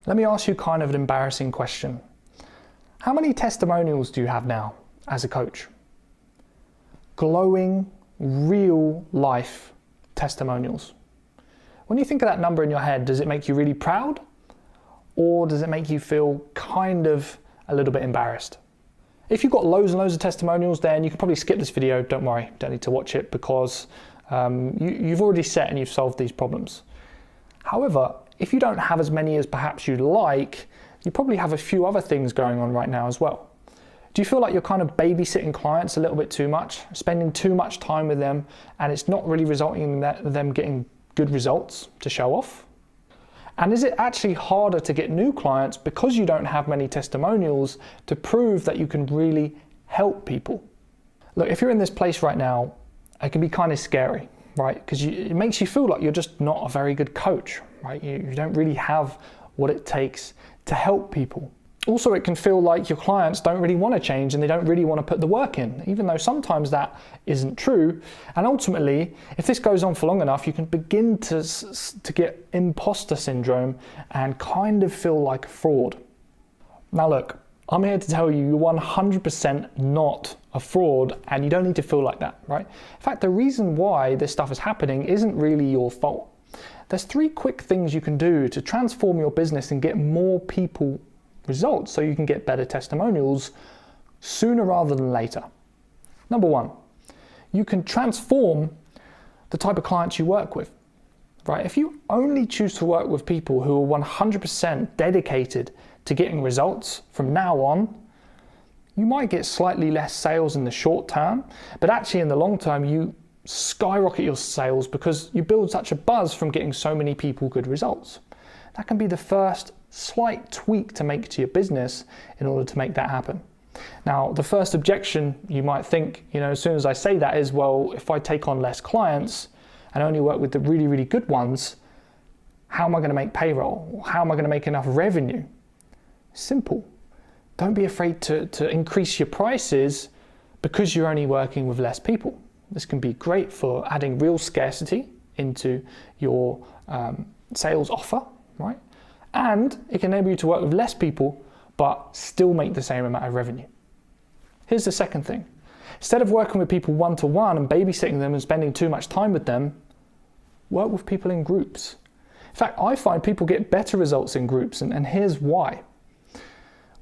Let me ask you kind of an embarrassing question. How many testimonials do you have now as a coach? Glowing, real life testimonials. When you think of that number in your head, does it make you really proud? Or does it make you feel kind of a little bit embarrassed? If you've got loads and loads of testimonials, then you can probably skip this video. Don't worry, don't need to watch it because you've already set and you've solved these problems. However, if you don't have as many as perhaps you'd like, you probably have a few other things going on right now as well. Do you feel like you're kind of babysitting clients a little bit too much, spending too much time with them, and it's not really resulting in them getting good results to show off? And is it actually harder to get new clients because you don't have many testimonials to prove that you can really help people? Look, if you're in this place right now, it can be kind of scary, right? Because it makes you feel like you're just not a very good coach, right? You don't really have what it takes to help people. Also, it can feel like your clients don't really want to change and they don't really want to put the work in, even though sometimes that isn't true. And ultimately, if this goes on for long enough, you can begin to get imposter syndrome and kind of feel like a fraud. Now look, I'm here to tell you you're 100% not a fraud and you don't need to feel like that, right? In fact, the reason why this stuff is happening isn't really your fault. There's 3 quick things you can do to transform your business and get more people results so you can get better testimonials sooner rather than later. Number 1, you can transform the type of clients you work with, right? If you only choose to work with people who are 100% dedicated to getting results from now on, you might get slightly less sales in the short term, but actually in the long term, you skyrocket your sales because you build such a buzz from getting so many people good results. That can be the first slight tweak to make to your business in order to make that happen. Now, the first objection you might think, as soon as I say that is, well, if I take on less clients and only work with the really, really good ones, how am I going to make payroll? How am I going to make enough revenue? Simple. Don't be afraid to increase your prices because you're only working with less people. This can be great for adding real scarcity into your sales offer, right? And it can enable you to work with less people, but still make the same amount of revenue. Here's the second thing. Instead of working with people one-to-one and babysitting them and spending too much time with them, work with people in groups. In fact, I find people get better results in groups, and here's why.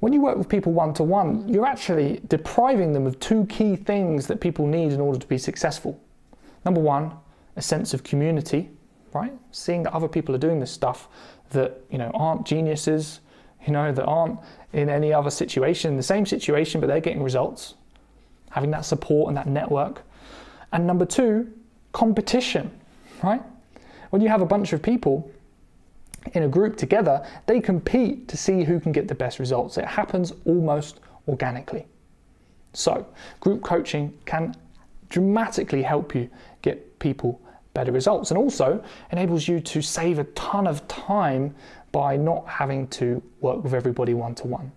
When you work with people one-to-one, you're actually depriving them of 2 key things that people need in order to be successful. Number 1, a sense of community, right? Seeing that other people are doing this stuff that, aren't geniuses, that aren't in any other situation, the same situation, but they're getting results. Having that support and that network. And number 2, competition, right? When you have a bunch of people in a group together, they compete to see who can get the best results. It happens almost organically. So, group coaching can dramatically help you get people better results, and also enables you to save a ton of time by not having to work with everybody one-to-one.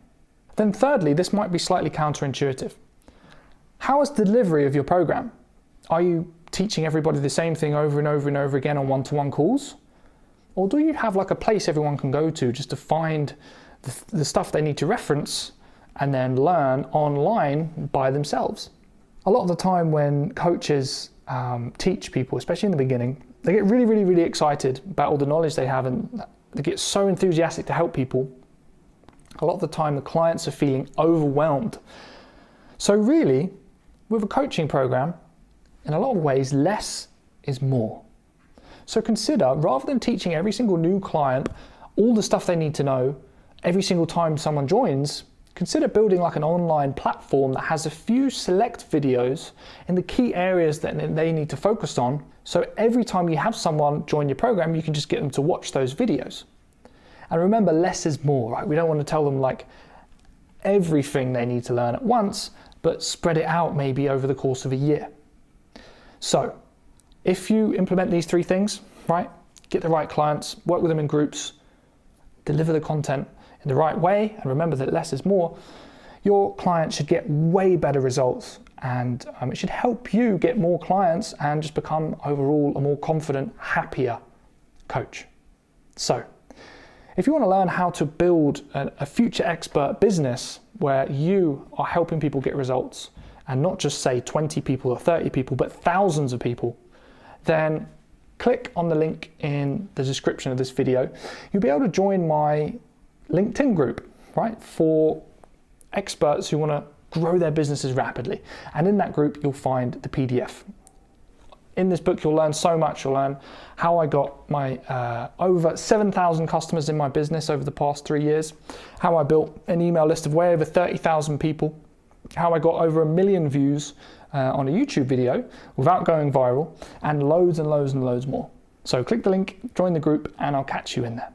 Then thirdly, this might be slightly counterintuitive. How is delivery of your program? Are you teaching everybody the same thing over and over and over again on one-to-one calls? Or do you have like a place everyone can go to just to find the stuff they need to reference and then learn online by themselves? A lot of the time when coaches teach people, especially in the beginning, they get really, really, really excited about all the knowledge they have and they get so enthusiastic to help people. A lot of the time the clients are feeling overwhelmed. So really, with a coaching program, in a lot of ways, less is more. So consider, rather than teaching every single new client all the stuff they need to know every single time someone joins, consider building like an online platform that has a few select videos in the key areas that they need to focus on. So every time you have someone join your program, you can just get them to watch those videos. And remember, less is more, right? We don't want to tell them like everything they need to learn at once, but spread it out maybe over the course of a year. So if you implement these 3 things, right? Get the right clients, work with them in groups, deliver the content in the right way, and remember that less is more, your clients should get way better results, and it should help you get more clients and just become overall a more confident, happier coach. So If you want to learn how to build a future expert business where you are helping people get results, and not just say 20 people or 30 people, but thousands of people, then click on the link in the description of this video. You'll be able to join my LinkedIn group, right, for experts who want to grow their businesses rapidly. And in that group, you'll find the PDF. In this book, you'll learn so much. You'll learn how I got my over 7,000 customers in my business over the past 3 years, how I built an email list of way over 30,000 people, how I got over 1 million views on a YouTube video without going viral, and loads and loads and loads more. So click the link, join the group, and I'll catch you in there.